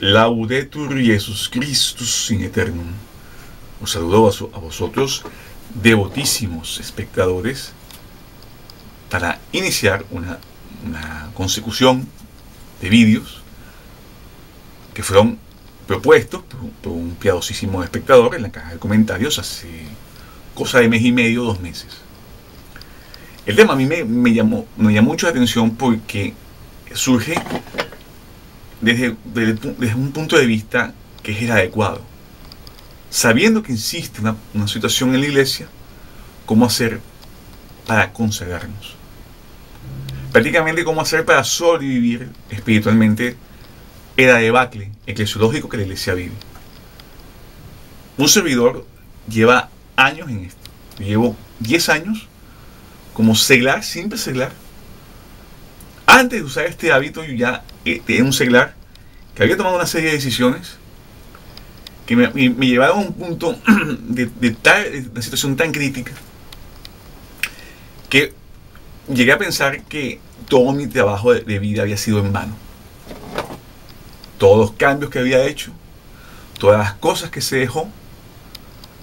Laudetur Jesus Christus in aeternum. Os saludo a vosotros, devotísimos espectadores, para iniciar una consecución de vídeos que fueron propuestos por un piadosísimo espectador en la caja de comentarios hace cosa de mes y medio, 2 meses. El tema a mí me llamó mucho la atención porque surge desde un punto de vista que es el adecuado. Sabiendo que existe una situación en la iglesia, ¿cómo hacer para consagrarnos? Prácticamente cómo hacer para sobrevivir espiritualmente el debacle eclesiológico que la iglesia vive. Un servidor lleva años en esto. Llevo 10 años como seglar, simple seglar. Antes de usar este hábito, yo ya tenía un seglar que había tomado una serie de decisiones que me llevaron a un punto de una situación tan crítica que llegué a pensar que todo mi trabajo de vida había sido en vano. Todos los cambios que había hecho, todas las cosas que se dejó,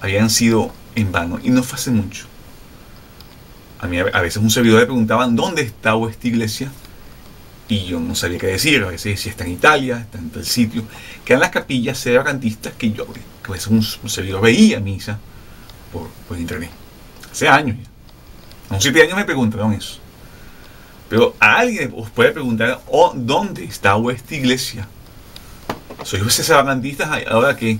habían sido en vano. Y no fue hace mucho. A mí a veces un servidor le preguntaban ¿dónde está esta iglesia? Y yo no sabía qué decir. A veces decía está en Italia, está en tal sitio. Que eran las capillas sedevacantistas que yo, que a veces un servidor veía misa por internet. Hace años ya. A unos 7 años me preguntaron eso. Pero a alguien os puede preguntar ¿dónde está vuestra iglesia? Sois sedevacantistas, ¿ahora qué?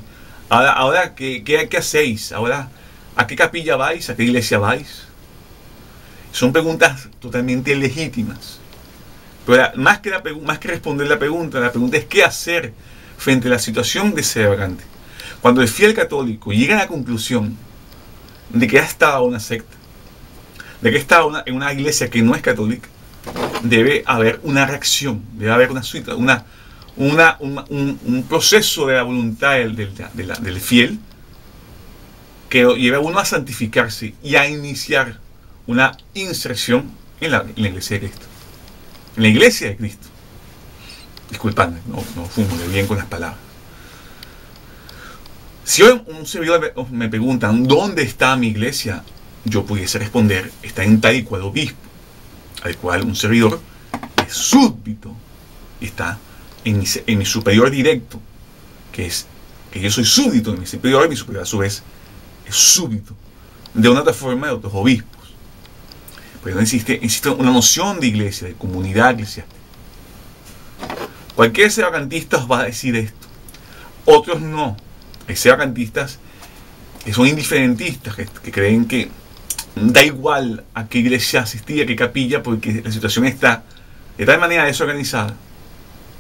Ahora ¿qué hacéis? ¿Ahora a qué capilla vais? ¿A qué iglesia vais? Son preguntas totalmente legítimas. Pero más que responder la pregunta es qué hacer frente a la situación de sedevacante. Cuando el fiel católico llega a la conclusión de que ha estado en una secta, de que ha estado en una iglesia que no es católica, debe haber una reacción, debe haber un proceso de la voluntad del fiel que lo lleva a uno a santificarse y a iniciar una inserción en la iglesia de Cristo. En la iglesia de Cristo. Disculpadme, no fumo de bien con las palabras. Si hoy un servidor me preguntan ¿dónde está mi iglesia? Yo pudiese responder, está en tal y cual obispo, al cual un servidor es súbdito, está en mi superior directo, que yo soy súbdito de mi superior, y mi superior a su vez es súbdito de una otra forma de otros obispos. Pero no existe una noción de iglesia, de comunidad eclesiástica. Cualquier sedevacantista os va a decir esto. Otros no. Hay sedevacantistas que son indiferentistas, que creen que da igual a qué iglesia asistía, a qué capilla, porque la situación está de tal manera desorganizada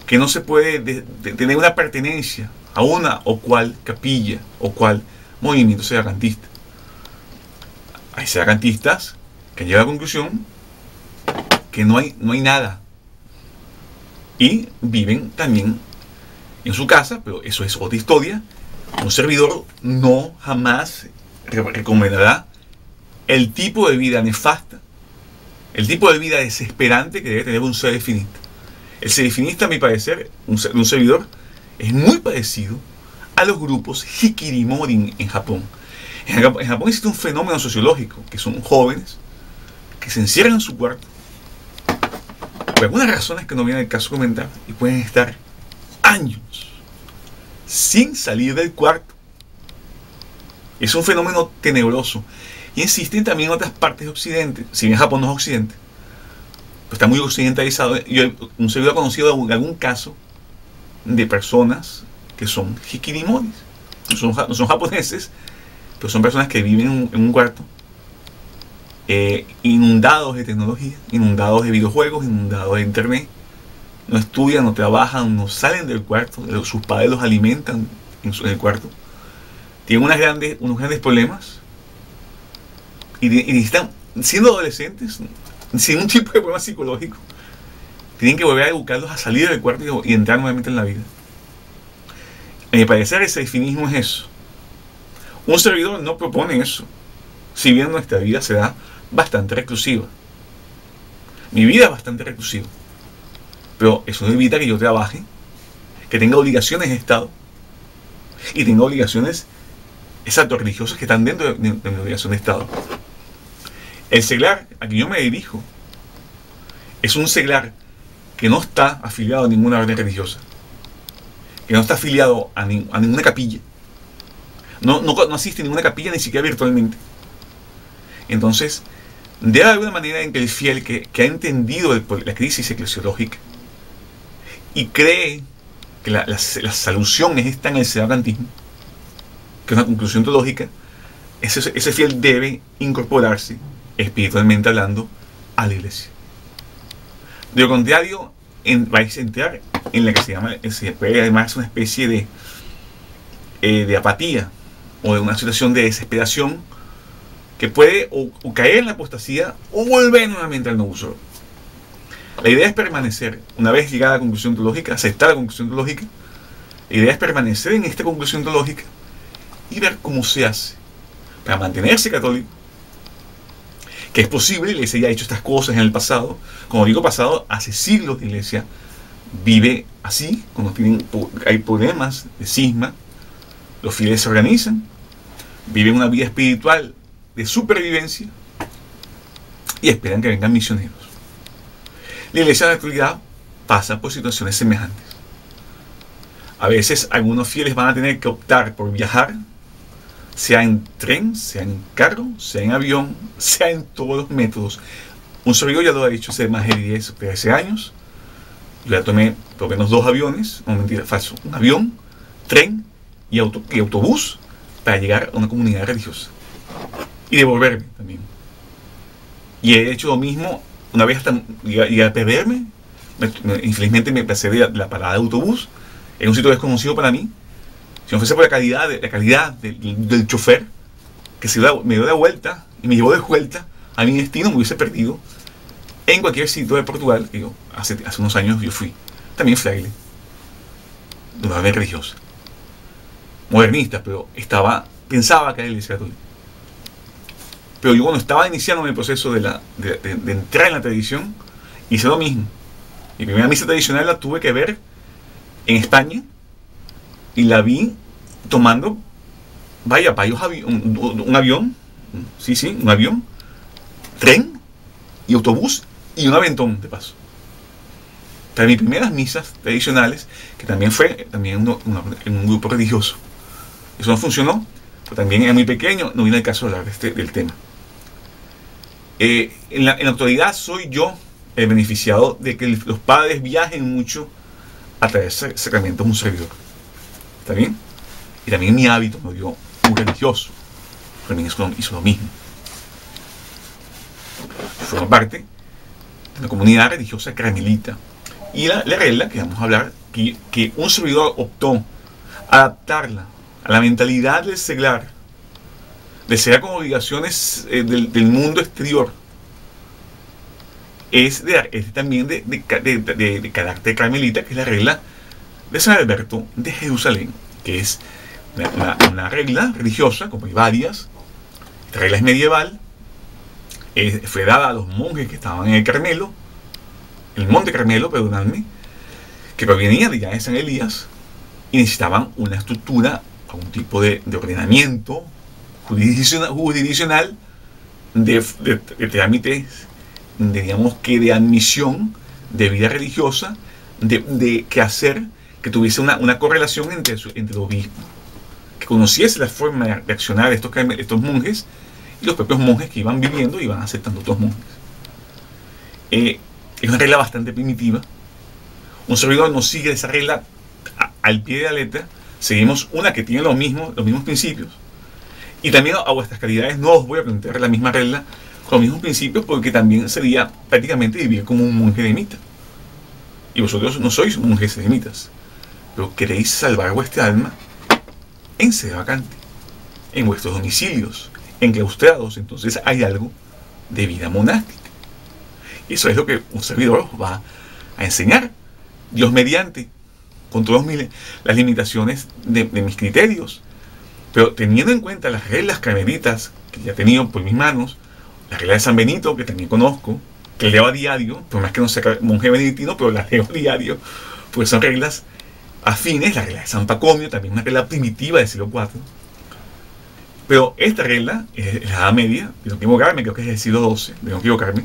que no se puede tener una pertenencia a una o cual capilla o cual movimiento sedevacantista. Hay sedevacantistas que han llegado a la conclusión que no hay nada y viven también en su casa, pero eso es otra historia. Un servidor no jamás recomendará el tipo de vida nefasta, el tipo de vida desesperante que debe tener un sedefinista. El sedefinista, a mi parecer, un servidor, es muy parecido a los grupos Hikirimori en Japón. En Japón existe un fenómeno sociológico, que son jóvenes que se encierran en su cuarto, por algunas razones que no viene al caso comentar, y pueden estar años sin salir del cuarto. Es un fenómeno tenebroso. Y existen también en otras partes de Occidente, si bien Japón no es Occidente, pues está muy occidentalizado. Yo un servidor conocido de algún caso de personas que son hikirimoris, no son japoneses, pero son personas que viven en un cuarto inundados de tecnología, inundados de videojuegos, inundados de internet. No estudian, no trabajan, no salen del cuarto, sus padres los alimentan en el cuarto. Tienen unos grandes problemas y están siendo adolescentes, sin un tipo de problema psicológico. Tienen que volver a educarlos a salir del cuarto y entrar nuevamente en la vida. A mi parecer, el sedefinismo es eso. Un servidor no propone eso, si bien nuestra vida será bastante reclusiva. Mi vida es bastante reclusiva, pero eso no evita que yo trabaje, que tenga obligaciones de Estado y tenga obligaciones, exacto, religiosas que están dentro de mi obligación de Estado. El seglar a que yo me dirijo es un seglar que no está afiliado a ninguna orden religiosa, que no está afiliado a ninguna capilla, no asiste a ninguna capilla, ni siquiera virtualmente. Entonces, debe haber una manera en que el fiel que ha entendido la crisis eclesiológica y cree que la solución está en el sedacantismo, que es una conclusión teológica, ese fiel debe incorporarse, espiritualmente hablando, a la iglesia. De lo contrario, vais a entrar en la que se puede además una especie de apatía o de una situación de desesperación que puede o caer en la apostasía o volver nuevamente al no uso. La idea es permanecer, una vez llegada a la conclusión teológica, aceptar la conclusión teológica. La idea es permanecer en esta conclusión teológica y ver cómo se hace para mantenerse católico, que es posible. La iglesia ya ha hecho estas cosas en el pasado. Como digo pasado, hace siglos la iglesia vive así. Cuando hay problemas de cisma, los fieles se organizan, viven una vida espiritual de supervivencia y esperan que vengan misioneros. La iglesia de la actualidad pasa por situaciones semejantes. A veces algunos fieles van a tener que optar por viajar, sea en tren, sea en carro, sea en avión, sea en todos los métodos. Un servidor ya lo ha dicho hace más de 10 o 13 años. Yo ya tomé por lo menos 2 aviones, no, mentira, falso, un avión, tren y autobús para llegar a una comunidad religiosa. Y devolverme también. Y he hecho lo mismo una vez hasta llegar a perderme. Infelizmente me pasé de la parada de autobús en un sitio desconocido para mí. Si no fuese por la calidad del chofer, que me dio la vuelta y me llevó de vuelta a mi destino, me hubiese perdido en cualquier sitio de Portugal. Que yo, hace unos años yo fui también fraile de una orden religiosa, modernista, pero pensaba que era la iglesia católica. Pero yo, cuando estaba iniciando el proceso de entrar en la tradición, hice lo mismo. Mi primera misa tradicional la tuve que ver en España y la vi tomando varios un avión, un avión, tren y autobús y un aventón de paso. Para mis primeras misas tradicionales, que también fue en un grupo religioso. Eso no funcionó, pero también era muy pequeño, no viene el caso de hablar del tema. En la actualidad soy yo el beneficiado de que los padres viajen mucho a través de sacramentos, un servidor. ¿Está bien? Y también mi hábito me dio un religioso. También hizo lo mismo. Forma parte de la comunidad religiosa carmelita. Y la regla que vamos a hablar, que un servidor optó adaptarla a la mentalidad del seglar, de ser con obligaciones del mundo exterior, es también de carácter carmelita, que es la regla de San Alberto de Jerusalén, que es una regla religiosa, como hay varias. Esta regla es medieval, fue dada a los monjes que estaban en el Monte Carmelo, perdonadme, que provenían ya de San Elías y necesitaban una estructura, algún tipo de ordenamiento jurisdiccional, de trámites, digamos que de admisión de vida religiosa, de que hacer que tuviese una correlación entre el obispo, que conociese la forma de accionar de estos monjes y los propios monjes que iban viviendo y iban aceptando otros monjes. Es una regla bastante primitiva. Un servidor no sigue esa regla al pie de la letra. Seguimos una que tiene los mismos principios. Y también a vuestras calidades no os voy a plantear la misma regla con los mismos principios, porque también sería prácticamente vivir como un monje eremita. Y vosotros no sois monjes eremitas, pero queréis salvar vuestra alma en sede vacante, en vuestros domicilios, enclaustrados. Entonces hay algo de vida monástica. Y eso es lo que un servidor os va a enseñar, Dios mediante, con todas las limitaciones de mis criterios, pero teniendo en cuenta las reglas carmelitas que ya he tenido por mis manos, la regla de San Benito, que también conozco, que leo a diario, por más que no sea monje benedictino, pero las leo a diario, porque son reglas afines, la regla de San Pacomio, también una regla primitiva del siglo IV. Pero esta regla es la Edad Media, de no equivocarme, creo que es del siglo XII, de no equivocarme.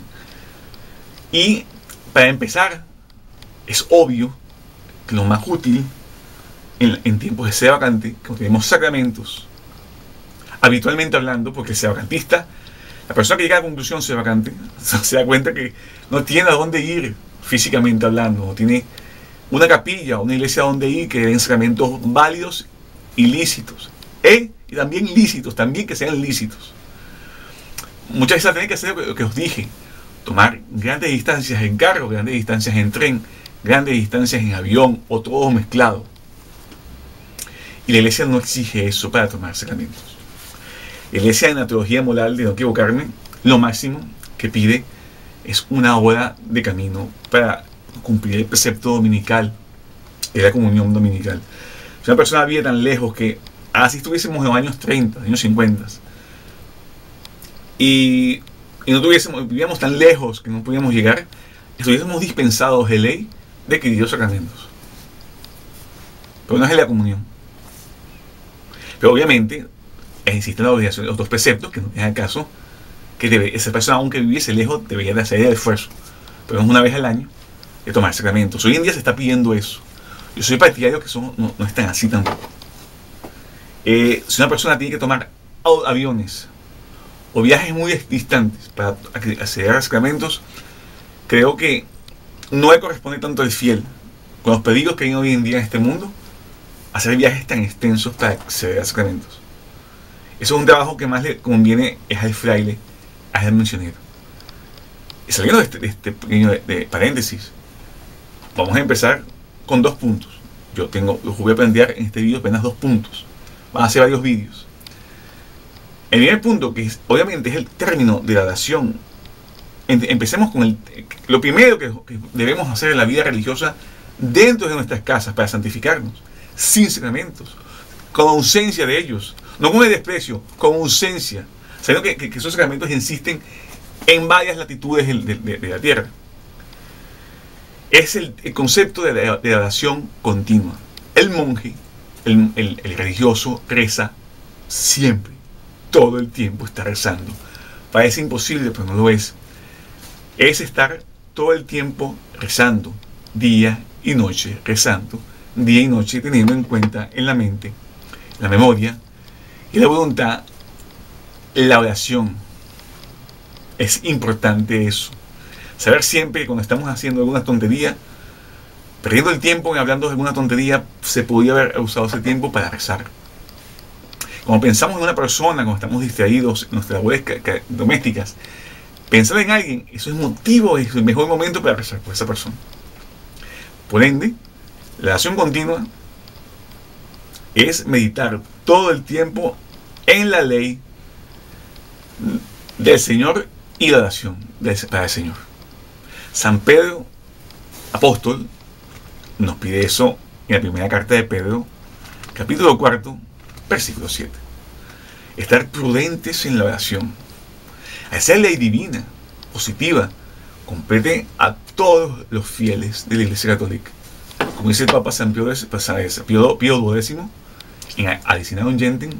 Y para empezar, es obvio que lo más útil en tiempos de sede vacante, cuando tenemos sacramentos, habitualmente hablando, porque el sedevacantista, la persona que llega a la conclusión sede vacante, se da cuenta que no tiene a dónde ir físicamente hablando, no tiene una capilla o una iglesia a donde ir que den sacramentos válidos y lícitos. Y también lícitos, también que sean lícitos. Muchas veces tienen que hacer lo que os dije, tomar grandes distancias en carro, grandes distancias en tren, grandes distancias en avión o todo mezclado. Y la iglesia no exige eso para tomar sacramentos. La iglesia en la teología moral, de no equivocarme, lo máximo que pide es una hora de camino para cumplir el precepto dominical, de la comunión dominical. Si una persona vive tan lejos que así estuviésemos en los años 30, años 50, y no vivíamos tan lejos que no podíamos llegar, estuviésemos dispensados de ley de queridos sacramentos. Pero no es la comunión. Pero obviamente existen las obligaciones, los dos preceptos, que no es el caso, que esa persona, aunque viviese lejos, debería de hacer el esfuerzo, pero es una vez al año, de tomar sacramentos. Hoy en día se está pidiendo eso. Yo soy partidario que eso no es tan así tampoco. Si una persona tiene que tomar aviones o viajes muy distantes para acceder a sacramentos, creo que no le corresponde tanto al fiel, con los peligros que hay hoy en día en este mundo, hacer viajes tan extensos para acceder a sacramentos. Eso es un trabajo que más le conviene es al fraile, al misionero. Y saliendo de este pequeño de paréntesis, vamos a empezar con 2 puntos. Yo los voy a plantear en este video apenas 2 puntos. Van a ser varios vídeos. El primer punto, que obviamente es el término de la oración. Empecemos con lo primero que debemos hacer en la vida religiosa dentro de nuestras casas para santificarnos, sin sacramentos, con ausencia de ellos, no con el desprecio, con ausencia, sabiendo que esos sacramentos existen en varias latitudes de la tierra. Es el concepto de la oración continua. El monje, el religioso, reza siempre, todo el tiempo está rezando. Parece imposible, pero no lo es. Es estar todo el tiempo rezando, día y noche, rezando, día y noche, teniendo en cuenta en la mente, la memoria y la voluntad, la oración. Es importante eso. Saber siempre que cuando estamos haciendo alguna tontería, perdiendo el tiempo en hablando de alguna tontería, se podría haber usado ese tiempo para rezar. Cuando pensamos en una persona, cuando estamos distraídos en nuestras labores domésticas, pensar en alguien, eso es motivo, es el mejor momento para rezar por esa persona. Por ende, la oración continua es meditar todo el tiempo en la ley del Señor y la oración para el Señor. San Pedro, apóstol, nos pide eso en la primera carta de Pedro, capítulo 4, versículo 7. Estar prudentes en la oración. Esa ley divina, positiva, compete a todos los fieles de la Iglesia Católica. Como dice el Papa San Pío XII, en Adicinadum Gentium,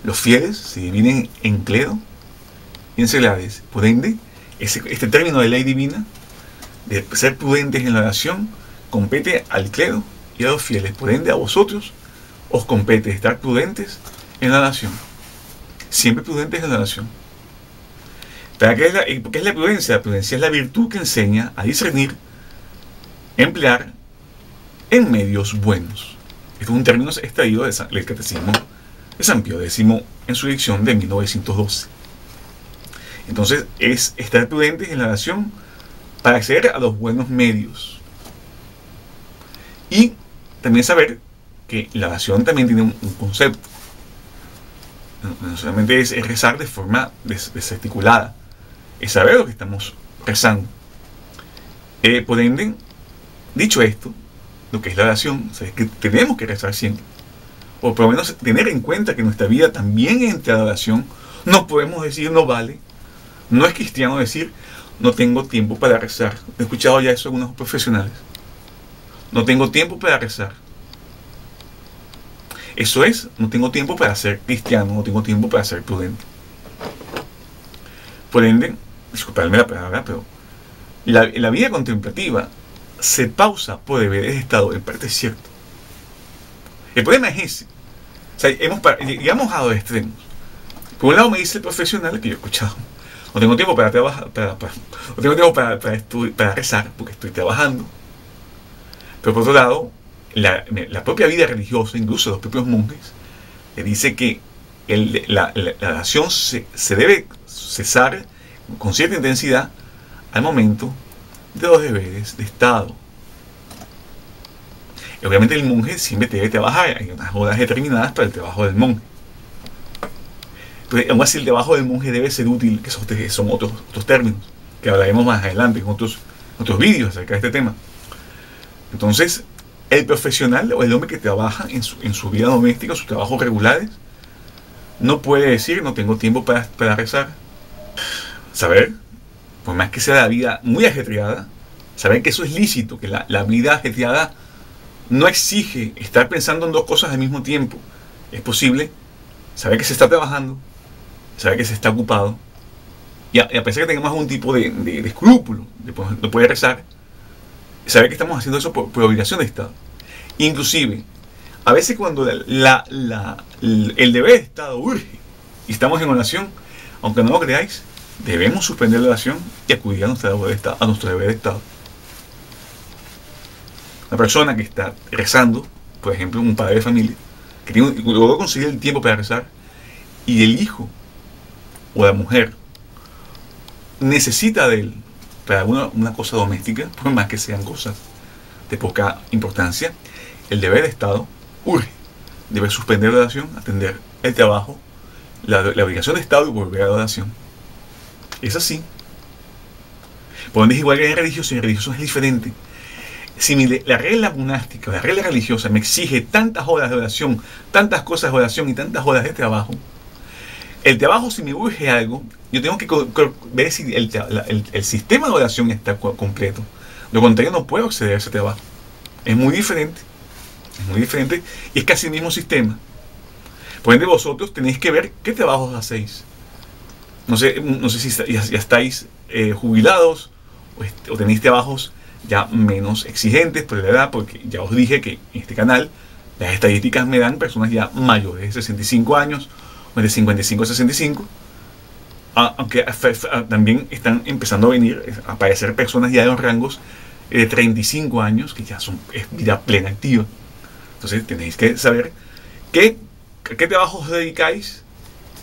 los fieles se dividen en clero y en seglares. Por ende, este término de ley divina, de ser prudentes en la oración, compete al clero y a los fieles. Por ende, a vosotros os compete estar prudentes en la oración. Siempre prudentes en la oración. ¿Qué es la prudencia? La prudencia es la virtud que enseña a discernir, emplear en medios buenos. Este es un término extraído del Catecismo de San Pío X en su dicción de 1912. Entonces, es estar prudentes en la oración para acceder a los buenos medios. Y también saber que la oración también tiene un concepto. No solamente es rezar de forma desarticulada, es saber lo que estamos rezando. Por ende, dicho esto, lo que es la oración, es que tenemos que rezar siempre. O por lo menos tener en cuenta que nuestra vida también entra a la oración. No podemos decir no vale. No es cristiano decir no tengo tiempo para rezar. He escuchado ya eso de algunos profesionales. No tengo tiempo para rezar. Eso es, no tengo tiempo para ser cristiano, no tengo tiempo para ser prudente. Por ende, disculpadme la palabra, pero la vida contemplativa se pausa por deberes de Estado, en parte es cierto. El problema es ese. O sea, llegamos a dos extremos. Por un lado me dice el profesional, que yo he escuchado, no tengo tiempo para trabajar, no tengo tiempo para rezar, porque estoy trabajando. Pero por otro lado, la propia vida religiosa, incluso los propios monjes, le dice que la oración se debe cesar con cierta intensidad al momento de los deberes de Estado. Y obviamente el monje siempre debe trabajar, hay unas horas determinadas para el trabajo del monje. Pero aún así el trabajo del monje debe ser útil, que son otros términos, que hablaremos más adelante en otros vídeos acerca de este tema. Entonces, el profesional o el hombre que trabaja en su vida doméstica, sus trabajos regulares, no puede decir, no tengo tiempo para rezar. Saber, por más que sea la vida muy ajetreada, saber que eso es lícito, que la vida ajetreada no exige estar pensando en dos cosas al mismo tiempo. Es posible saber que se está trabajando, saber que se está ocupado, y a pesar que tengamos algún tipo de escrúpulo de poder rezar, saber que estamos haciendo eso por obligación de Estado. Inclusive, a veces cuando el deber de Estado urge y estamos en oración, aunque no lo creáis, debemos suspender la oración y acudir a nuestro deber de Estado. Una persona que está rezando, por ejemplo, un padre de familia, que logró conseguir el tiempo para rezar, y el hijo o la mujer necesita de él para una cosa doméstica, por más que sean cosas de poca importancia, el deber de Estado urge. Debe suspender la oración, atender el trabajo, la obligación de Estado y volver a la oración. Es así. Por donde es igual que en religioso, y en religioso es diferente. Si la regla monástica, la regla religiosa me exige tantas horas de oración, tantas cosas de oración y tantas horas de trabajo, el trabajo, si me urge algo, yo tengo que ver si el sistema de oración está completo. De lo contrario, no puedo acceder a ese trabajo. Es muy diferente. Es muy diferente y es casi el mismo sistema. Por ende, vosotros tenéis que ver qué trabajos hacéis. No sé si ya estáis jubilados o tenéis trabajos ya menos exigentes por la edad, porque ya os dije que en este canal las estadísticas me dan personas ya mayores de 65 años o de 55 a 65, aunque también están empezando a aparecer personas ya de los rangos de 35 años, que ya es vida plena activa. Entonces tenéis que saber a qué trabajos os dedicáis,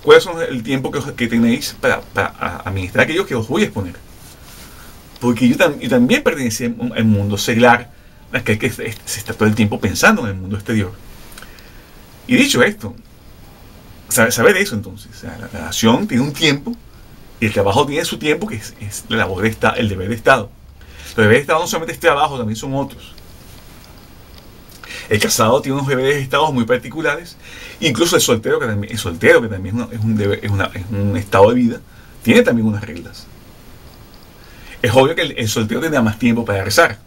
cuál es el tiempo que tenéis para administrar aquello que os voy a exponer. Porque yo también pertenecía al mundo secular, que se está todo el tiempo pensando en el mundo exterior. Y dicho esto, saber eso entonces, o sea, la nación tiene un tiempo y el trabajo tiene su tiempo, que es la labor el deber de Estado. Los deberes de Estado no solamente es trabajo, también son otros. El casado tiene unos deberes de Estado muy particulares, incluso el soltero que también es un estado de vida, tiene también unas reglas. Es obvio que el soltero tendrá más tiempo para rezar.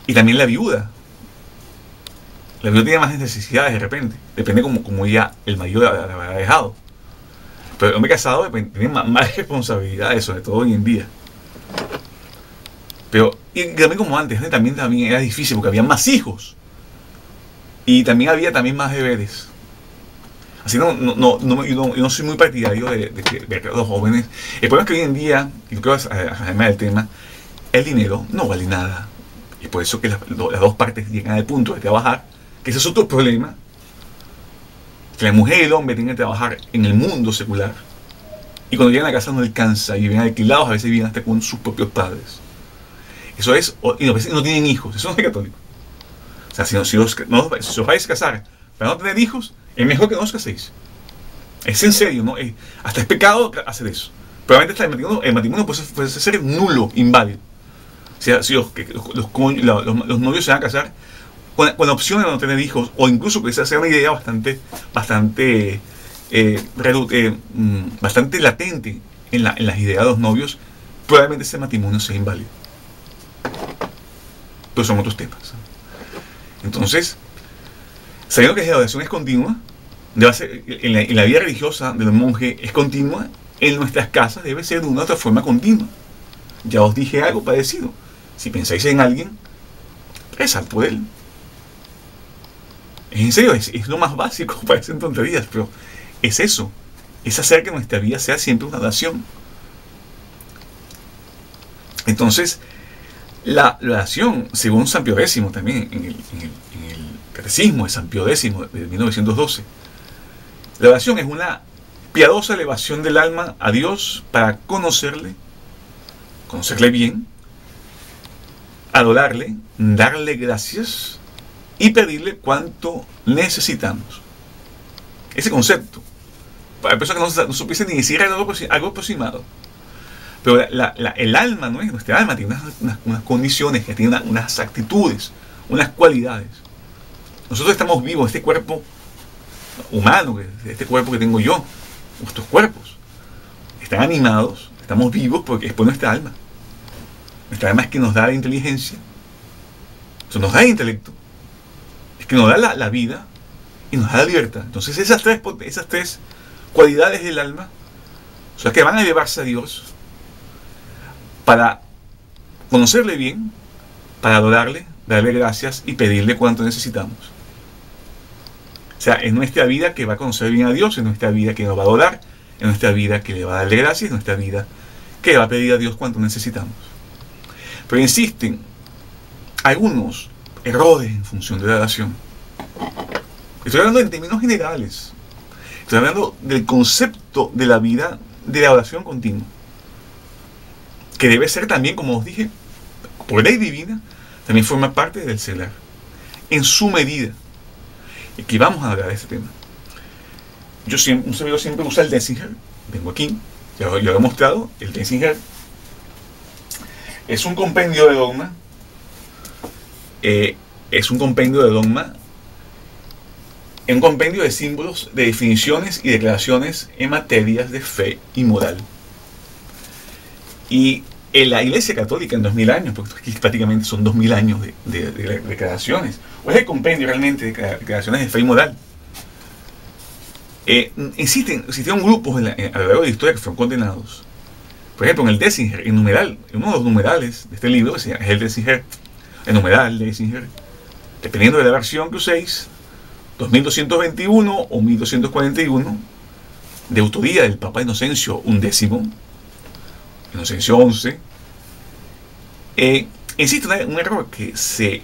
Y también la viuda. La viuda tiene más necesidades de repente. Depende como ya el marido la habrá dejado. Pero el hombre casado tiene más responsabilidades, sobre todo hoy en día. Pero y también como antes, también era difícil porque había más hijos. Y también había más deberes. Así yo no soy muy partidario de que los jóvenes. El problema es que hoy en día, y creo que además del tema, el dinero no vale nada. Y por eso que las dos partes llegan al punto de trabajar, que ese es otro problema. Que la mujer y el hombre tienen que trabajar en el mundo secular. Y cuando llegan a casa no alcanza y viven alquilados, a veces viven hasta con sus propios padres. Eso es, y a veces no tienen hijos, eso no es católico. O sea, si os vais a casar para no tener hijos, es mejor que no os caséis. Es en serio, ¿no? Hasta es pecado hacer eso. Probablemente el matrimonio puede ser nulo, inválido. O sea, si los novios se van a casar con la opción de no tener hijos, o incluso que esa sea una idea bastante latente en las ideas de los novios, probablemente ese matrimonio sea inválido. Pero son otros temas. Entonces, Sabiendo que la adoración es continua, debe ser, en la vida religiosa del monje es continua, en nuestras casas debe ser de una u otra forma continua. Ya os dije algo parecido. Si pensáis en alguien, rezad por él. En serio, es lo más básico, parecen tonterías, pero es eso. Es hacer que nuestra vida sea siempre una oración. Entonces, la oración, según San Pío X también, en el Catecismo de San Pío X de 1912, la oración es una piadosa elevación del alma a Dios para conocerle bien, adorarle, darle gracias y pedirle cuanto necesitamos. Ese concepto, para personas que no supiesen ni decir algo aproximado. Pero el alma, ¿no es? Nuestra alma tiene unas condiciones, que tiene unas actitudes, unas cualidades. Nosotros estamos vivos, este cuerpo humano, este cuerpo que tengo yo, nuestros cuerpos, están animados, estamos vivos porque es por nuestra alma. Nuestra alma es que nos da la inteligencia, eso nos da el intelecto, es que nos da la vida y nos da la libertad. Entonces esas tres cualidades del alma son las que van a llevarse a Dios para conocerle bien, para adorarle, darle gracias y pedirle cuanto necesitamos. O sea, es nuestra vida que va a conocer bien a Dios, es nuestra vida que nos va a adorar, es nuestra vida que le va a darle gracias, es nuestra vida que le va a pedir a Dios cuanto necesitamos. Pero insisten algunos errores en función de la oración. Estoy hablando en términos generales. Estoy hablando del concepto de la vida de la oración continua, que debe ser también, como os dije, por ley divina, también forma parte del celar, en su medida. Y aquí vamos a hablar de este tema. Un servidor siempre usa el Denzinger. Vengo aquí, ya lo he mostrado. El Denzinger es un compendio de dogma. Es un compendio de símbolos, de definiciones y declaraciones en materias de fe y moral. Y en la Iglesia Católica en 2000 años, porque aquí prácticamente son 2000 años de declaraciones, o es el compendio realmente de declaraciones de fe y moral. Existieron grupos a lo largo de la historia que fueron condenados. Por ejemplo, en el Denzinger, en uno de los numerales de este libro, que se llama, es el Denzinger, el numeral Denzinger, dependiendo de la versión que uséis, 2221 o 1241, de autoría del Papa Inocencio XI, Inocencio XI, existe un error que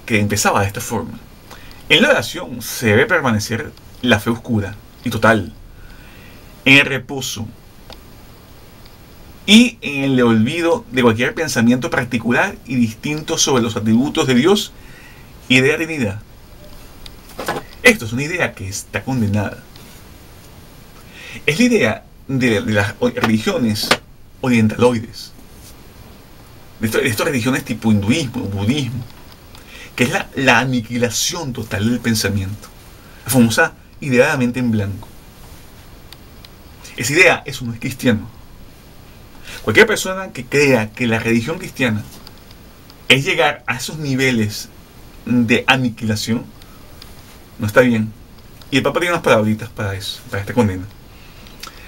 empezaba de esta forma. En la oración se debe permanecer la fe oscura y total, en el reposo y en el olvido de cualquier pensamiento particular y distinto sobre los atributos de Dios y de la Trinidad. Esto es una idea que está condenada. Es la idea de las religiones orientaloides, de estas religiones tipo hinduismo, budismo, que es la aniquilación total del pensamiento, la famosa idea de la mente en blanco. Esa idea, eso no es cristiano. Cualquier persona que crea que la religión cristiana es llegar a esos niveles de aniquilación, no está bien. Y el Papa tiene unas palabritas para eso, para esta condena.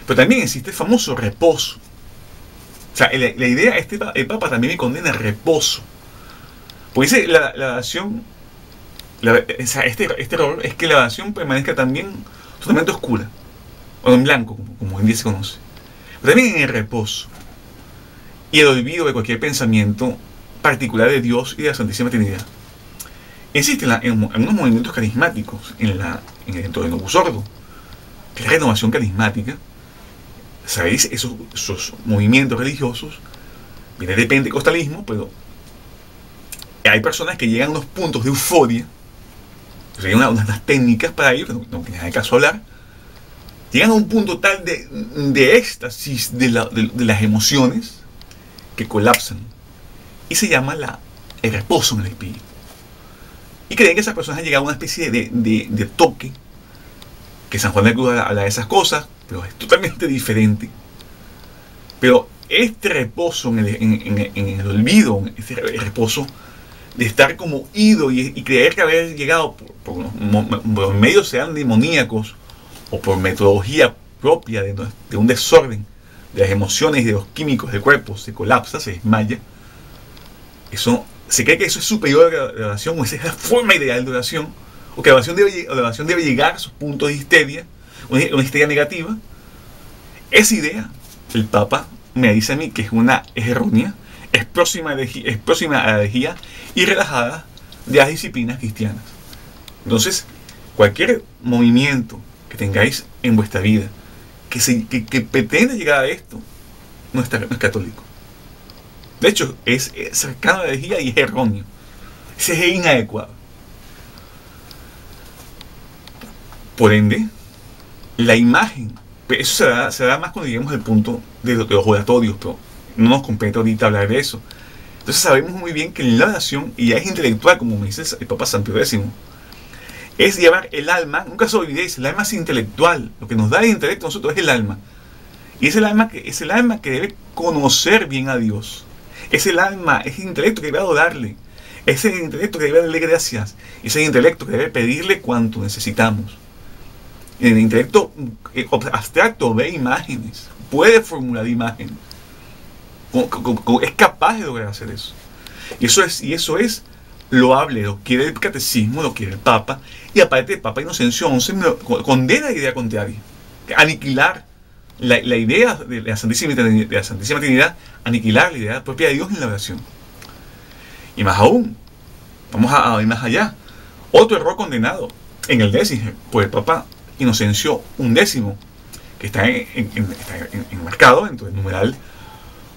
Pero también existe el famoso reposo. O sea, la idea, el Papa también me condena el reposo. Porque dice la oración, este error es que la oración permanezca también totalmente oscura, o en blanco, como hoy en día se conoce. Pero también en el reposo y el olvido de cualquier pensamiento particular de Dios y de la Santísima Trinidad. Existen unos movimientos carismáticos dentro del Novus Ordo, que es la renovación carismática. ¿Sabéis? Esos movimientos religiosos vienen de pentecostalismo, pero hay personas que llegan a unos puntos de euforia, hay unas técnicas para ello, que no tiene nada de caso hablar. Llegan a un punto tal de éxtasis de las emociones que colapsan. Y se llama el reposo en el espíritu. Y creen que esas personas han llegado a una especie de toque, que San Juan de la Cruz habla de esas cosas, pero es totalmente diferente. Pero este reposo en el olvido, este reposo de estar como ido y creer que haber llegado por medios sean demoníacos o por metodología propia de un desorden de las emociones y de los químicos del cuerpo, se colapsa, se desmaya. Eso, se cree que eso es superior a la oración, o esa es la forma ideal de oración, o que la oración debe llegar a sus puntos de histeria, una histeria negativa. Esa idea, el Papa me dice a mí que es errónea, es próxima a la herejía y relajada de las disciplinas cristianas. Entonces, cualquier movimiento que tengáis en vuestra vida que pretende llegar a esto, no es católico. De hecho, es cercano a la herejía y es erróneo. Ese es inadecuado. Por ende, la imagen, eso se da más cuando lleguemos al punto de los oratorios, pero no nos compete ahorita hablar de eso. Entonces sabemos muy bien que en la oración, y ya es intelectual, como me dice el Papa San Pío X, es llevar el alma, nunca se olvidéis, el alma es intelectual, lo que nos da el intelecto a nosotros es el alma. Y es el alma que debe conocer bien a Dios. Es el alma, es el intelecto que debe adorarle. Es el intelecto que debe darle gracias. Es el intelecto que debe pedirle cuanto necesitamos. El intelecto abstracto ve imágenes, puede formular imágenes. Es capaz de lograr hacer eso. Y eso es loable, lo quiere el catecismo, lo quiere el Papa. Y aparte el Papa Inocencio XI condena la idea contraria. Aniquilar la idea de la Santísima Trinidad, aniquilar la idea propia de Dios en la oración. Y más aún, vamos a ir más allá. Otro error condenado en el Déciger por el Papa Inocencio XI, que está enmarcado dentro del numeral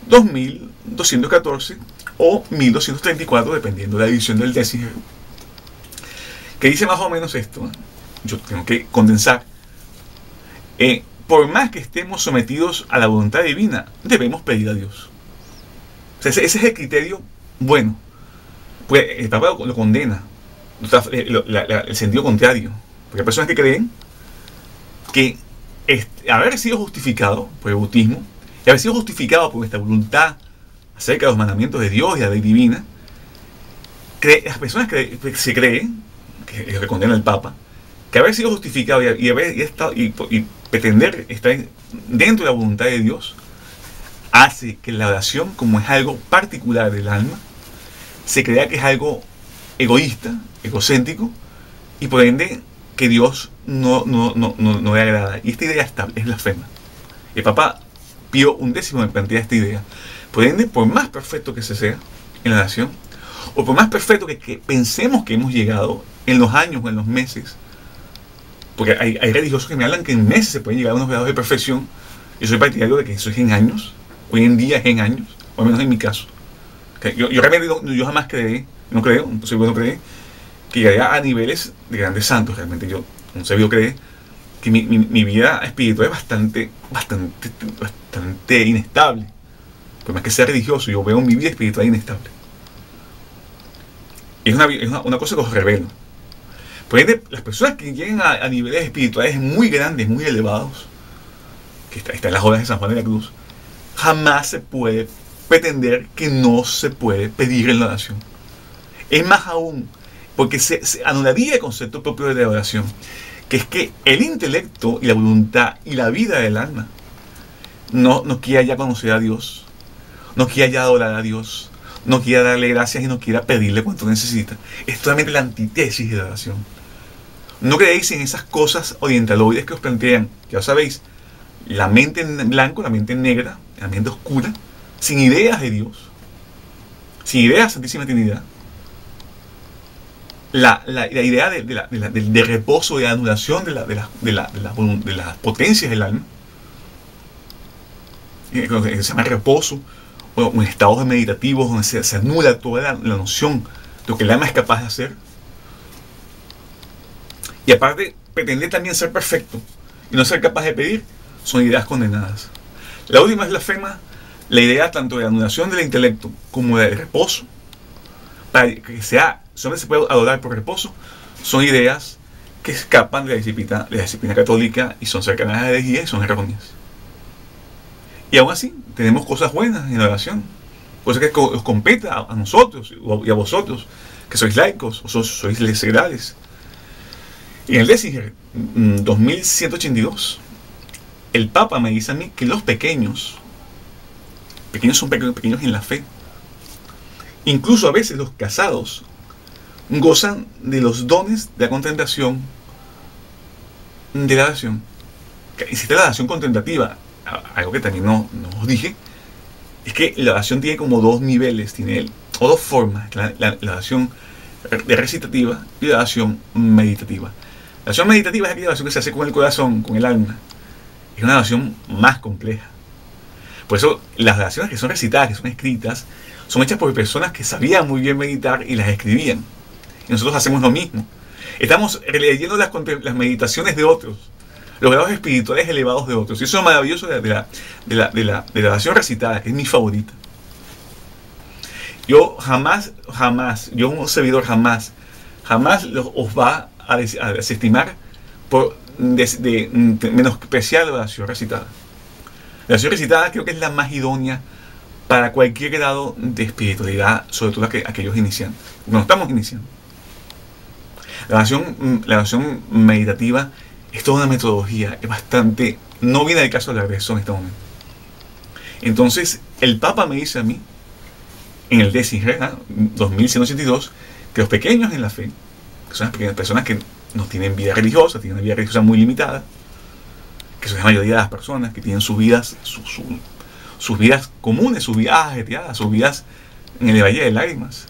2214 o 1234, dependiendo de la edición del Déciger, que dice más o menos esto. Yo tengo que condensar. Por más que estemos sometidos a la voluntad divina, debemos pedir a Dios. O sea, ese es el criterio bueno. Pues el Papa lo condena, el sentido contrario. Porque hay personas que creen que haber sido justificado por el bautismo y haber sido justificado por nuestra voluntad acerca de los mandamientos de Dios y la ley divina, las personas que se creen, que es lo que condena el Papa, que haber sido justificado y pretender estar dentro de la voluntad de Dios hace que la oración, como es algo particular del alma, se crea que es algo egoísta, egocéntrico, y por ende que Dios no le agrada. Y esta idea es blasfema. El Papa Pío XI me plantea esta idea. Por ende, por más perfecto que se sea en la oración, o por más perfecto que pensemos que hemos llegado en los años o en los meses, porque hay religiosos que me hablan que en meses se pueden llegar a unos grados de perfección. Yo soy partidario de que eso es en años. Hoy en día es en años, o al menos en mi caso. Yo realmente yo jamás no creo que llegue a niveles de grandes santos. Realmente yo, un servidor, cree que mi vida espiritual es bastante inestable. Por más que sea religioso, yo veo mi vida espiritual inestable. Es una cosa que os revelo. Por ende, las personas que llegan a niveles espirituales muy grandes, muy elevados, que está en las obras de San Juan de la Cruz, jamás se puede pretender que no se puede pedir en la oración. Es más aún, porque se anularía el concepto propio de la oración, que es que el intelecto y la voluntad y la vida del alma no quiera ya conocer a Dios, no quiera ya adorar a Dios, no quiera darle gracias y no quiera pedirle cuanto necesita. Es totalmente la antítesis de la oración. No creéis en esas cosas orientaloides que os plantean, ya sabéis, la mente en blanco, la mente negra, la mente oscura, sin ideas de Dios, sin ideas de Santísima Trinidad. La idea de reposo, de anulación de las potencias del alma, que se llama reposo, o en estados meditativos donde se anula toda la noción de lo que el alma es capaz de hacer. Y aparte, pretender también ser perfecto y no ser capaz de pedir, son ideas condenadas. La última es blasfema, la idea tanto de anulación del intelecto como de reposo, para que solamente se puede adorar por reposo, son ideas que escapan de la disciplina católica y son cercanas a la herejía y son erróneas. Y aún así, tenemos cosas buenas en la oración. Cosa que os compete a nosotros y a vosotros, que sois laicos o sois seglares. En el Déciger 2182, el Papa me dice a mí que los pequeños son pequeños en la fe. Incluso a veces los casados gozan de los dones de la contemplación, de la oración. Existe la oración contemplativa, algo que también no os dije, es que la oración tiene como dos niveles, o dos formas, la oración recitativa y la oración meditativa. La oración meditativa es aquella oración que se hace con el corazón, con el alma. Es una oración más compleja. Por eso las oraciones que son recitadas, que son escritas, son hechas por personas que sabían muy bien meditar y las escribían. Y nosotros hacemos lo mismo. Estamos leyendo las meditaciones de otros, los grados espirituales elevados de otros. Y eso es maravilloso de la oración recitada, que es mi favorita. Yo un servidor jamás os va a desestimar por menospreciar la oración recitada. La oración recitada creo que es la más idónea para cualquier grado de espiritualidad, sobre todo aquellos iniciantes. No estamos iniciando. La oración meditativa es toda una metodología, es bastante, no viene del caso de la agresión en este momento. Entonces, el Papa me dice a mí, en el Déciger 2182, que los pequeños en la fe, que son las pequeñas personas que no tienen vida religiosa, tienen una vida religiosa muy limitada, que son la mayoría de las personas que tienen sus vidas comunes, sus vidas ajetreadas, sus vidas en el valle de lágrimas.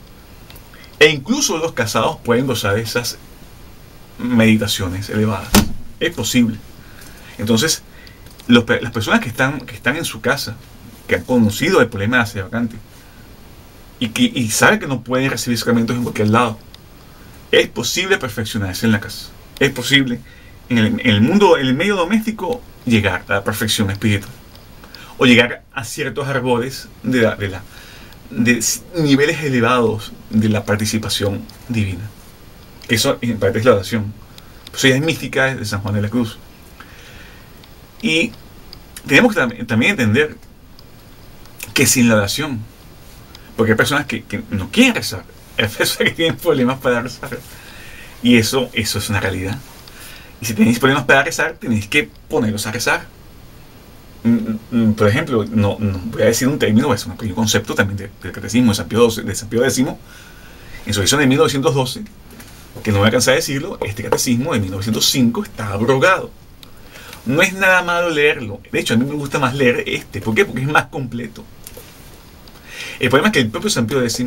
E incluso los casados pueden gozar de esas meditaciones elevadas. Es posible. Entonces, las personas que están en su casa, que han conocido el problema de la sede vacante, y saben que no pueden recibir sacramentos en cualquier lado, es posible perfeccionarse en la casa. Es posible en el mundo, en el medio doméstico, llegar a la perfección espiritual. O llegar a ciertos arbores de niveles elevados de la participación divina. Eso en parte es la oración. Eso ya es mística de San Juan de la Cruz. Y tenemos que también entender que sin la oración, porque hay personas que no quieren rezar, hay personas que tienen problemas para rezar, y eso es una realidad. Y si tenéis problemas para rezar, tenéis que ponerlos a rezar. Por ejemplo, no voy a decir un término, es un pequeño concepto también del catecismo de San Pío X, en su edición de 1912, que no voy a cansar de decirlo. Este catecismo de 1905 está abrogado. No es nada malo leerlo. De hecho, a mí me gusta más leer este. ¿Por qué? Porque es más completo. El problema es que el propio San Pío X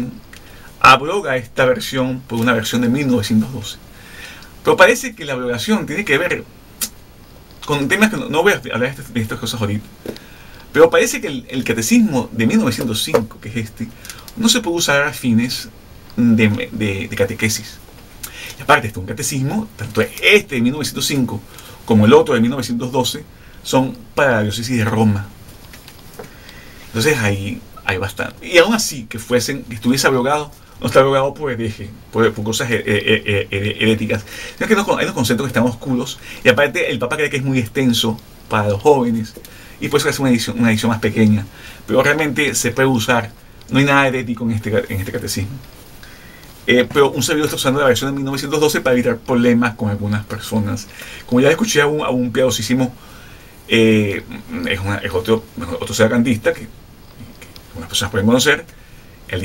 abroga esta versión por una versión de 1912. Pero parece que la abrogación tiene que ver con temas que no voy a hablar de estas cosas ahorita. Pero parece que el catecismo de 1905, que es este, no se puede usar a fines de catequesis. Y aparte, un catecismo, tanto este de 1905 como el otro de 1912, son para la diócesis de Roma. Entonces ahí hay bastante. Y aún así, que estuviese abrogado, no está abrogado por hereje, por cosas heréticas. Sino que hay unos conceptos que están oscuros. Y aparte, el Papa cree que es muy extenso para los jóvenes. Y por eso hace una edición más pequeña. Pero realmente se puede usar. No hay nada herético en este catecismo. Pero un servidor está usando la versión de 1912 para evitar problemas con algunas personas. Como ya escuché a un piadosísimo, es otro sedacantista que unas personas pueden conocer. Él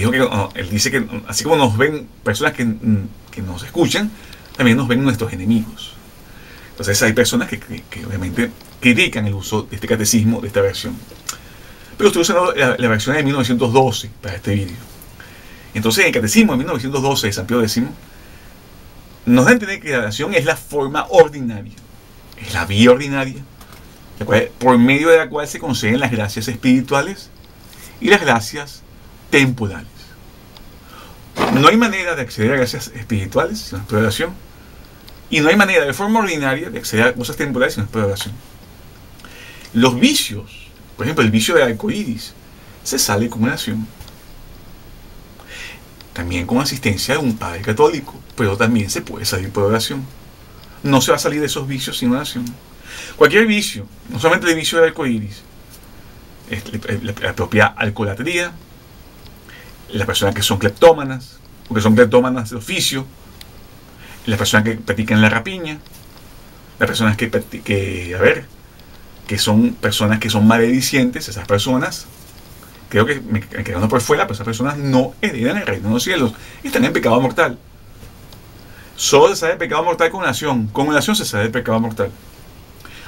dice que así como nos ven personas que nos escuchan, también nos ven nuestros enemigos. Entonces hay personas que obviamente critican el uso de este catecismo, de esta versión. Pero estoy usando la versión de 1912 para este vídeo. Entonces el catecismo de 1912 de San Pío X nos da a entender que la oración es la forma ordinaria, es la vía ordinaria, por medio de la cual se conceden las gracias espirituales y las gracias temporales. No hay manera de acceder a gracias espirituales si no es por oración, y no hay manera de forma ordinaria de acceder a cosas temporales si no es por oración. Los vicios, por ejemplo el vicio de arcoíris, se sale con oración. También con asistencia de un padre católico, pero también se puede salir por oración. No se va a salir de esos vicios sin oración. Cualquier vicio, no solamente el vicio del arcoíris, la propia alcoholatría, las personas que son cleptómanas, o que son cleptómanas de oficio, las personas que practican la rapiña, las personas que son personas que son maledicientes. Esas personas, creo que me quedando por fuera, pero esas personas no heredan el reino de los cielos y están en pecado mortal. Solo se sabe del pecado mortal con oración se sabe del pecado mortal.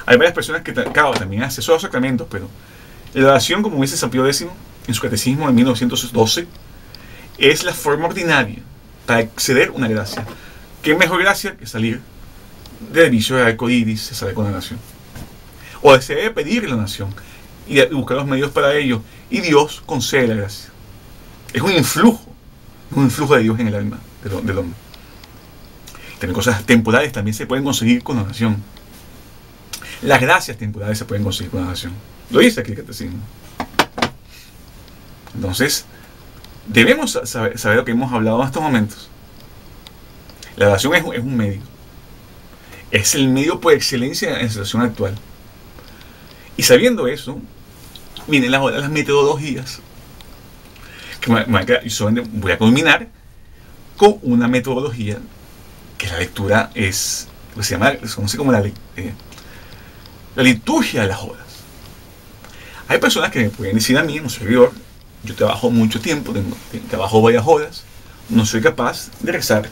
Hay varias personas que, claro, también hacen esos sacramentos, pero la oración, como dice San Pío X en su catecismo de 1912, es la forma ordinaria para acceder a una gracia. ¿Qué mejor gracia que salir del vicio del arco iris, se sabe con la oración? O se debe pedir la oración y buscar los medios para ello, y Dios concede la gracia. Es un influjo de Dios en el alma del hombre. También cosas temporales también se pueden conseguir con la oración. Las gracias temporales se pueden conseguir con la oración. Lo dice aquí el catecismo. Entonces, debemos saber lo que hemos hablado en estos momentos. La oración es un medio. Es el medio por excelencia en la situación actual. Y sabiendo eso, vienen las metodologías. Voy a culminar con una metodología que la lectura es, se conoce como la liturgia de las horas. Hay personas que me pueden decir a mí, un servidor, yo trabajo mucho tiempo, trabajo varias horas, no soy capaz de rezar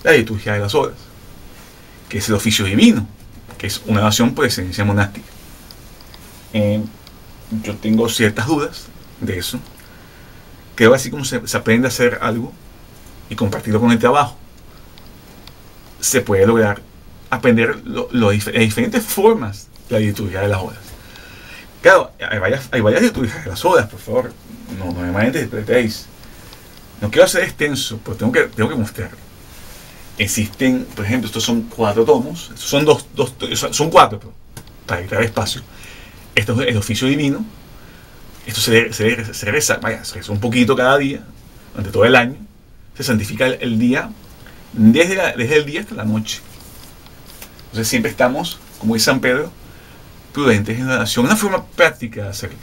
la liturgia de las horas, que es el oficio divino, que es una oración por excelencia monástica. Yo tengo ciertas dudas de eso. Creo así como se aprende a hacer algo y compartirlo con el trabajo, se puede lograr aprender las diferentes formas de la liturgia de las horas. Claro, hay varias liturgias de las horas, por favor, no me malinterpretéis. No quiero ser extenso, pero tengo que mostrar. Existen, por ejemplo, estos son 4 tomos, estos son 4, pero para evitar espacio. Esto es el oficio divino. Esto se reza un poquito cada día, durante todo el año. Se santifica el día, desde el día hasta la noche. Entonces siempre estamos, como dice San Pedro, prudentes en la oración. Una forma práctica de hacerlo.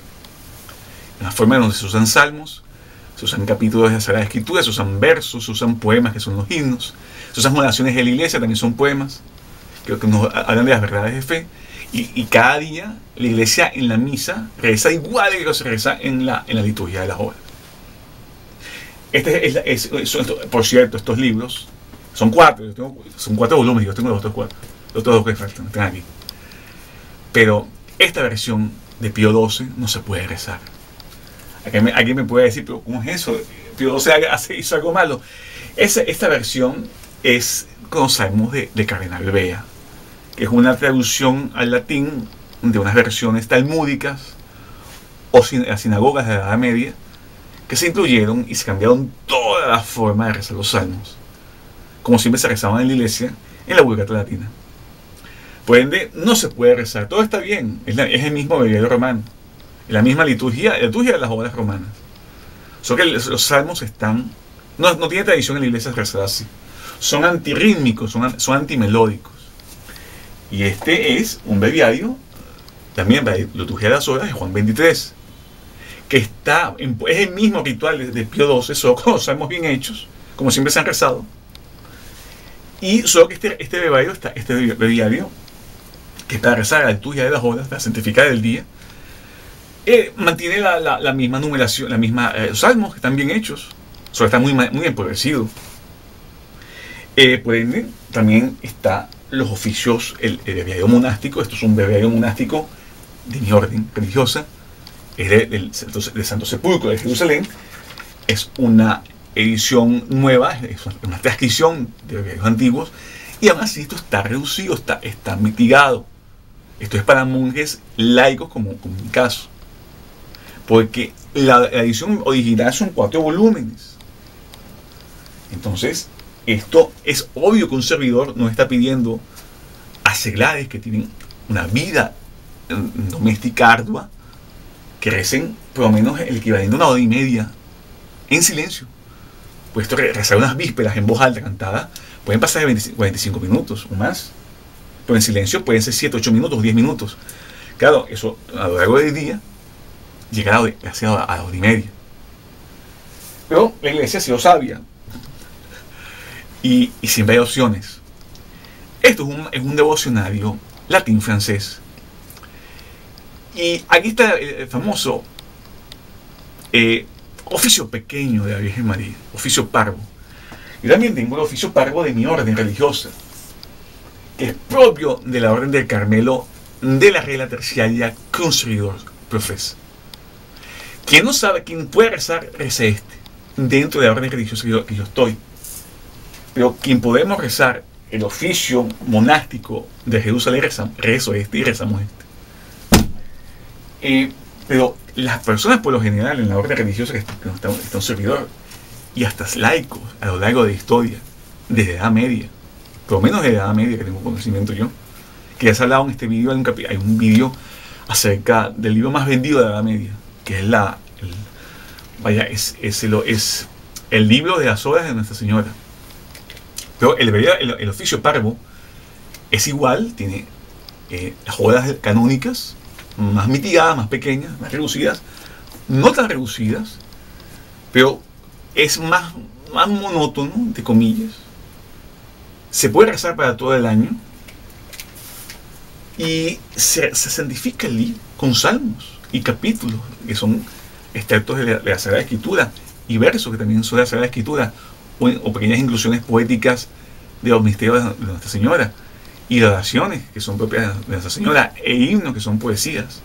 Una forma en donde se usan salmos, se usan capítulos de la Sagrada Escritura, se usan versos, se usan poemas, que son los himnos, se usan oraciones de la iglesia, también son poemas, que nos hablan de las verdades de fe. Y cada día la iglesia en la misa reza igual que se reza en la liturgia de las horas. Por cierto, estos libros son 4, son 4 volúmenes, yo tengo los otros 4, los otros 2 que faltan, están aquí. Pero esta versión de Pío XII no se puede rezar. Alguien me puede decir, pero ¿cómo es eso? Pío XII hizo algo malo. Esta versión es, conocemos, de Cardenal Bea, que es una traducción al latín de unas versiones talmúdicas o las sinagogas de la Edad Media, que se incluyeron y se cambiaron toda la forma de rezar los salmos, como siempre se rezaban en la iglesia, en la Vulgata latina. Por ende, no se puede rezar, todo está bien, es el mismo breviario romano, es la misma liturgia de las obras romanas. Solo que los salmos no tiene tradición en la iglesia rezar así, son antirrítmicos, son antimelódicos. Y este es un breviario, también para la liturgia de las horas de Juan 23, que es el mismo ritual de Pío XII, solo con los salmos bien hechos, como siempre se han rezado. Y solo que este breviario, que es para rezar la liturgia de las horas, para santificar el día, mantiene la misma numeración, los salmos que están bien hechos, solo está muy empobrecido. Por ende, también está los oficios, el breviario monástico. Esto es un breviario monástico de mi orden religiosa, es del Santo Sepulcro de Jerusalén. Es una edición nueva, es una transcripción de breviarios antiguos, y aún así esto está reducido, está mitigado. Esto es para monjes laicos, como en mi caso, porque la edición original son 4 volúmenes. Entonces, esto es obvio que un servidor nos está pidiendo a seglares que tienen una vida doméstica ardua, que recen por lo menos el equivalente a 1 hora y media en silencio. Puesto que rezar unas vísperas en voz alta cantada pueden pasar de 45 minutos o más, pero en silencio pueden ser 7, 8 minutos, 10 minutos. Claro, eso a lo largo del día llega a la hora y media. Pero la iglesia ha sido sabia y siempre hay opciones. Esto es un devocionario latín-francés. Y aquí está el famoso oficio pequeño de la Virgen María, oficio parvo. Yo también tengo el oficio parvo de mi orden religiosa, que es propio de la orden del Carmelo de la regla terciaria que un servidor profesa. Quien no sabe, quien puede rezar, reza este, dentro de la orden religiosa que yo estoy. Pero quien podemos rezar el oficio monástico de Jerusalén, rezo este y rezamos este. Pero las personas por lo general en la orden religiosa que está un servidor, y hasta laicos a lo largo de la historia, desde la Edad Media, por lo menos de la Edad Media que tengo conocimiento yo, que ya se ha hablado en este vídeo, hay un vídeo acerca del libro más vendido de la Edad Media, que es el libro de las obras de Nuestra Señora. Pero el oficio parvo es igual, tiene las obras canónicas, más mitigadas, más pequeñas, más reducidas, no tan reducidas, pero es más monótono, entre comillas. Se puede rezar para todo el año y se santifica el libro con salmos y capítulos que son extractos de la Sagrada Escritura y versos que también son de la Sagrada Escritura o pequeñas inclusiones poéticas de los misterios de Nuestra Señora y de oraciones que son propias de Nuestra Señora e himnos que son poesías.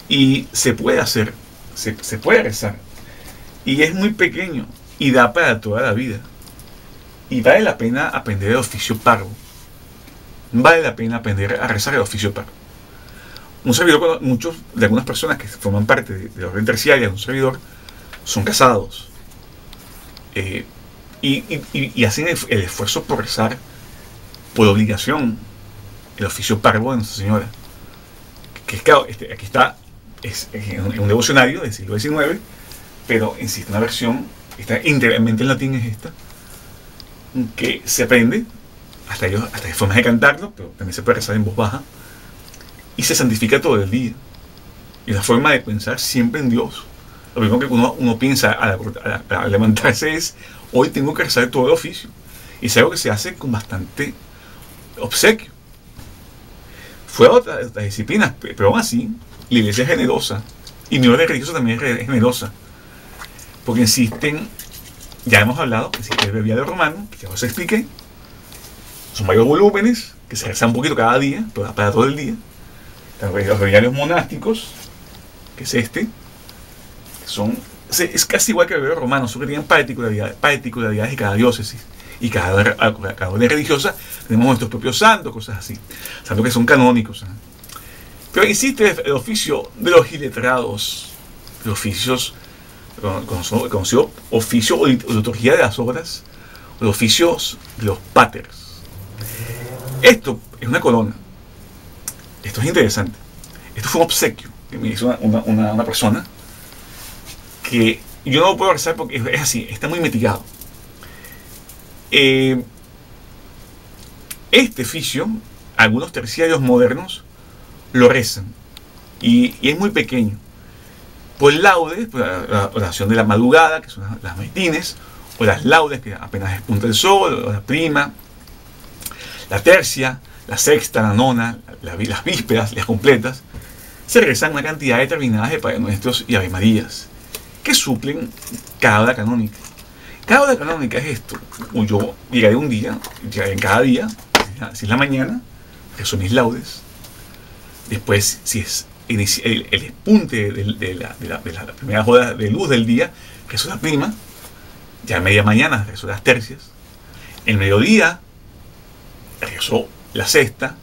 Y se puede hacer, se puede rezar, y es muy pequeño y da para toda la vida, y vale la pena aprender el oficio parvo, vale la pena aprender a rezar el oficio parvo. Un servidor, muchos de algunas personas que forman parte de la orden terciaria de un servidor son casados y hacen el esfuerzo por rezar por obligación el oficio parvo de Nuestra Señora, que es claro, aquí está, es un devocionario del siglo XIX, pero existe una versión, está integralmente en latín, es esta, que se aprende, hasta hay formas de cantarlo, pero también se puede rezar en voz baja, y se santifica todo el día. Y la forma de pensar siempre en Dios. Lo primero que uno piensa al levantarse es, hoy tengo que rezar todo el oficio. Y es algo que se hace con bastante obsequio. Fue a otras disciplinas, pero aún así, la iglesia es generosa. Y mi orden religiosa también es generosa. Porque insisten, ya hemos hablado, que existe el breviario romano, que ya os expliqué. Son varios volúmenes, que se rezan un poquito cada día, pero para todo el día. Los breviarios monásticos, que es este, es casi igual que el breviario romano, solo que tienen particularidades de cada diócesis. Y cada orden religiosa tenemos nuestros propios santos, cosas así. Santos que son canónicos. Pero existe el oficio de los iletrados, los oficios, conocido oficio o liturgia de las obras, los oficios de los paters. Esto es una corona. Esto es interesante. Esto fue un obsequio que me hizo una persona que yo no lo puedo rezar porque es así, está muy mitigado. Este oficio, algunos terciarios modernos lo rezan y es muy pequeño. Por laudes, por la oración de la madrugada, que son las maitines, o las laudes, que apenas despunta el sol, o la prima, la tercia, la sexta, la nona, las vísperas, las completas, se rezan una cantidad determinada de Padre Nuestros y Ave Marías, que suplen cada hora canónica. Cada hora canónica es esto. Yo llegaré un día, llegaré en cada día, si es la mañana, rezo mis laudes. Después, si es el despunte de la primera hora de luz del día, rezo la prima. Ya a media mañana rezo las tercias. En mediodía rezo la sexta.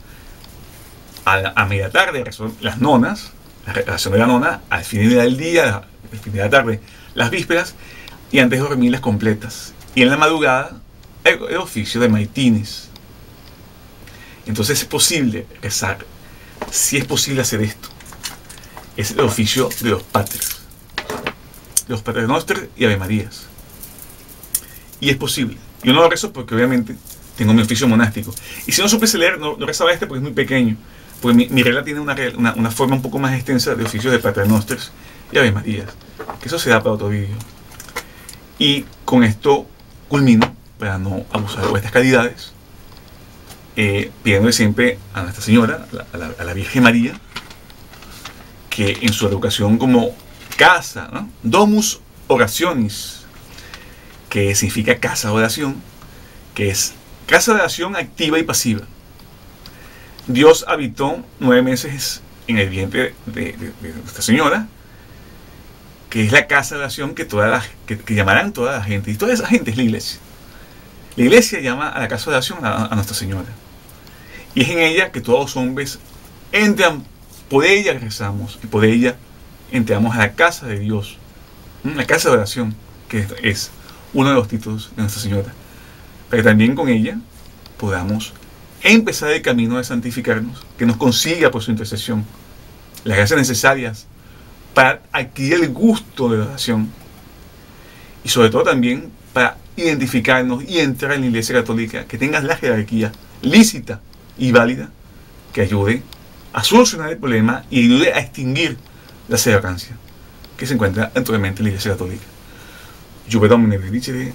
A media tarde rezo las nonas, la oración de la nona. Al final del día, al final de la tarde, las vísperas. Y antes de dormir las completas. Y en la madrugada el oficio de maitines. Entonces es posible rezar. Si es posible hacer esto. Es el oficio de los paters. De los Pater Noster y Ave Marías. Y es posible. Yo no lo rezo porque obviamente tengo mi oficio monástico. Y si no supiese leer, no rezaba este porque es muy pequeño. Porque mi regla tiene una forma un poco más extensa de oficios de Pater Noster y Ave Marías. Que eso se da para otro vídeo. Y con esto culmino, para no abusar de vuestras calidades, pidiéndole siempre a Nuestra Señora, a la Virgen María, que en su educación como casa, ¿no? Domus Orationis, que significa casa de oración, que es casa de oración activa y pasiva. Dios habitó 9 meses en el vientre de Nuestra Señora, que es la casa de oración que llamarán toda la gente, y toda esa gente es la iglesia. La iglesia llama a la casa de oración a Nuestra Señora, y es en ella que todos los hombres entran, por ella rezamos, y por ella entramos a la casa de Dios, la casa de oración, que es uno de los títulos de Nuestra Señora, para que también con ella podamos empezar el camino de santificarnos, que nos consiga por su intercesión las gracias necesarias para adquirir el gusto de la oración, y sobre todo también para identificarnos y entrar en la Iglesia Católica, que tenga la jerarquía lícita y válida que ayude a solucionar el problema y ayude a extinguir la sedeverancia que se encuentra actualmente en la Iglesia Católica. Juve Domine benedicere,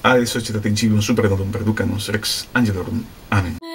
ad societatem civium super nodum perducamus rex angelorum. Amén.